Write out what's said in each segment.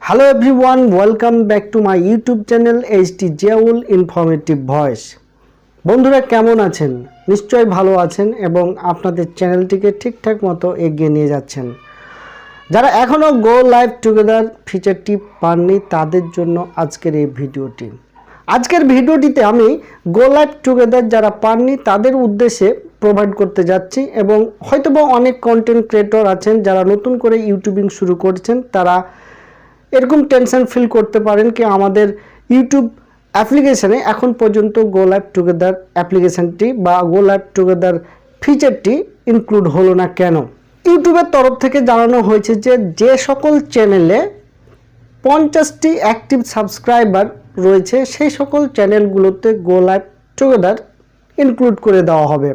Hello everyone, welcome back to my YouTube channel ZIAUL Informative Voice। বন্ধুরা কেমন আছেন? নিশ্চয়ই ভালো আছেন এবং আপনাদের চ্যানেলটিকে ঠিকঠাক মতো এগিয়ে নিয়ে যাচ্ছেন। যারা এখনো গো লাইভ টুগেদার ফিচারটি পাননি তাদের জন্য আজকের এই ভিডিওটি। আজকের ভিডিওটিতে আমি গো লাইভ টুগেদার যারা পাননি তাদের উদ্দেশ্যে প্রোভাইড করতে যাচ্ছি এবং হয়তোবা অনেক কন্টেন্ট ক্রিয়েটর আছেন যারা নতুন করে ইউটিউবিং শুরু করছেন, তারা এরকম টেনশন ফিল করতে পারেন কি আমাদের ইউটিউব অ্যাপ্লিকেশানে এখন পর্যন্ত গো লাইভ টুগেদার অ্যাপ্লিকেশানটি বা গো লাইভ টুগেদার ফিচারটি ইনক্লুড হলো না কেন। ইউটিউবের তরফ থেকে জানানো হয়েছে যে সকল চ্যানেলে 50টি অ্যাক্টিভ সাবস্ক্রাইবার রয়েছে সেই সকল চ্যানেলগুলোতে গো লাইভ টুগেদার ইনক্লুড করে দেওয়া হবে,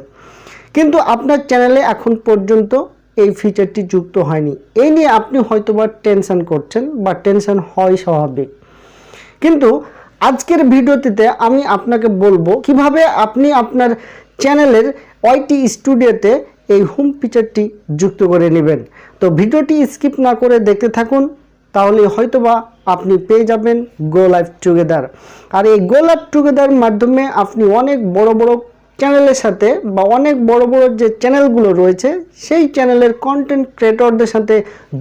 কিন্তু আপনার চ্যানেলে এখন পর্যন্ত এই ফিচারটি যুক্ত হয়নি। এই নিয়ে আপনি হয়তোবা টেনশন করছেন বা টেনশন হয় স্বাভাবিক, কিন্তু আজকের ভিডিওটিতে আমি আপনাকে বলবো কিভাবে আপনি আপনার চ্যানেলের ওয়াইটি স্টুডিওতে এই হোম ফিচারটি যুক্ত করে নেবেন। তো ভিডিওটি স্কিপ না করে দেখতে থাকুন, তাহলে হয়তোবা আপনি পেয়ে যাবেন গো লাইভ টুগেদার। আর এই গো লাইভ টুগেদার মাধ্যমে আপনি অনেক বড় বড় চ্যানেলের সাথে বা অনেক বড় বড় যে চ্যানেলগুলো রয়েছে সেই চ্যানেলের কন্টেন্ট ক্রিয়েটরদের সাথে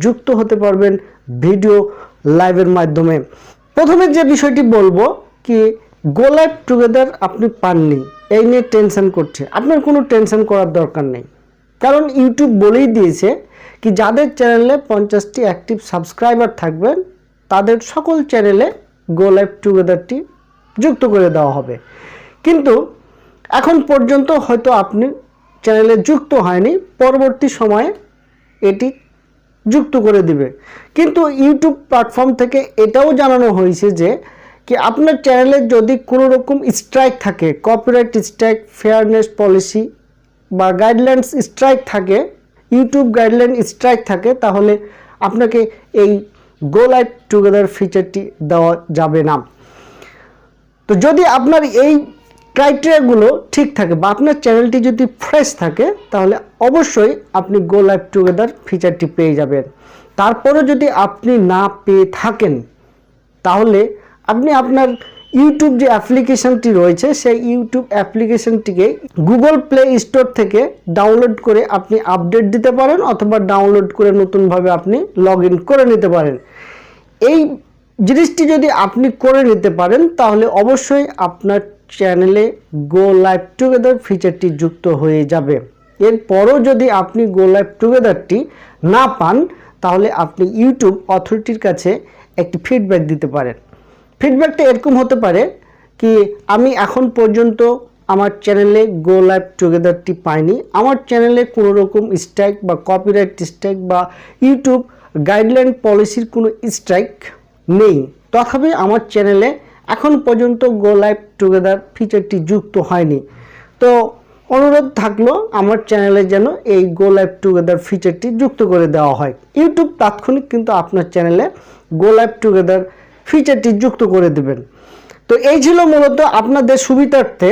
যুক্ত হতে পারবেন ভিডিও লাইভের মাধ্যমে। প্রথমে যে বিষয়টি বলবো কি গো লাইভ টুগেদার আপনি পাননি এই নিয়ে টেনশন করছে, আপনার কোনো টেনশন করার দরকার নেই, কারণ ইউটিউব বলেই দিয়েছে কি যাদের চ্যানেলে 50টি অ্যাক্টিভ সাবস্ক্রাইবার থাকবেন তাদের সকল চ্যানেলে গো লাইভ টুগেদারটি যুক্ত করে দেওয়া হবে। কিন্তু এখন পর্যন্ত হয়তো আপনি চ্যানেলে যুক্ত হয়নি, পরবর্তী সময়ে এটি যুক্ত করে দিবে। কিন্তু ইউটিউব প্ল্যাটফর্ম থেকে এটাও জানানো হয়েছে যে কি আপনার চ্যানেলে যদি কোনো রকম স্ট্রাইক থাকে, কপিরাইট স্ট্রাইক, ফেয়ারনেস পলিসি বা গাইডলাইন্স স্ট্রাইক থাকে, ইউটিউব গাইডলাইন স্ট্রাইক থাকে, তাহলে আপনাকে এই গো লাইভ টুগেদার ফিচারটি দেওয়া যাবে না। তো যদি আপনার এই ক্রাইটেরিয়াগুলো ঠিক থাকে বা আপনার চ্যানেলটি যদি ফ্রেশ থাকে তাহলে অবশ্যই আপনি গো লাইভ টুগেদার ফিচারটি পেয়ে যাবেন। তারপরে যদি আপনি না পেয়ে থাকেন তাহলে আপনি আপনার ইউটিউব যে অ্যাপ্লিকেশনটি রয়েছে সেই ইউটিউব অ্যাপ্লিকেশনটিকে গুগল প্লে স্টোর থেকে ডাউনলোড করে আপনি আপডেট দিতে পারেন অথবা ডাউনলোড করে নতুনভাবে আপনি লগ ইন করে নিতে পারেন। এই জিনিসটি যদি আপনি করে নিতে পারেন তাহলে অবশ্যই আপনার চ্যানেলে গো লাইভ টুগেদার ফিচারটি যুক্ত হয়ে যাবে। এরপরও যদি আপনি গো লাইভ টুগেদারটি না পান তাহলে আপনি ইউটিউব অথরিটির কাছে একটি ফিডব্যাক দিতে পারেন। ফিডব্যাকটা এরকম হতে পারে কি আমি এখন পর্যন্ত আমার চ্যানেলে গো লাইভ টুগেদারটি পাইনি, আমার চ্যানেলে কোনো রকম স্ট্রাইক বা কপিরাইট স্ট্রাইক বা ইউটিউব গাইডলাইন পলিসির কোনো স্ট্রাইক নেই, তথাপি আমার চ্যানেলে এখন পর্যন্ত গো লাইভ টুগেদার ফিচারটি যুক্ত হয়নি। তো অনুরোধ থাকলো আমার চ্যানেলে যেন এই গো লাইভ টুগেদার ফিচারটি যুক্ত করে দেওয়া হয়। ইউটিউব তাৎক্ষণিক কিন্তু আপনার চ্যানেলে গো লাইভ টুগেদার ফিচারটি যুক্ত করে দেবেন। তো এই ছিল মূলত আপনাদের সুবিধার্থে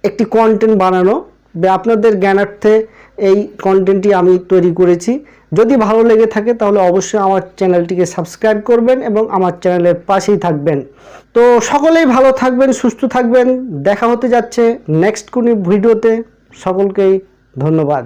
একটি কন্টেন্ট বানানো বা আপনাদের জ্ঞানার্থে এই কন্টেন্টটি আমি তৈরি করেছি। যদি ভালো লেগে থাকে তাহলে অবশ্যই আমার চ্যানেলটিকে সাবস্ক্রাইব করবেন এবং আমার চ্যানেলের পাশেই থাকবেন। তো সকলেই ভালো থাকবেন, সুস্থ থাকবেন। দেখা হতে যাচ্ছে নেক্সট কোনো ভিডিওতে। সকলকেই ধন্যবাদ।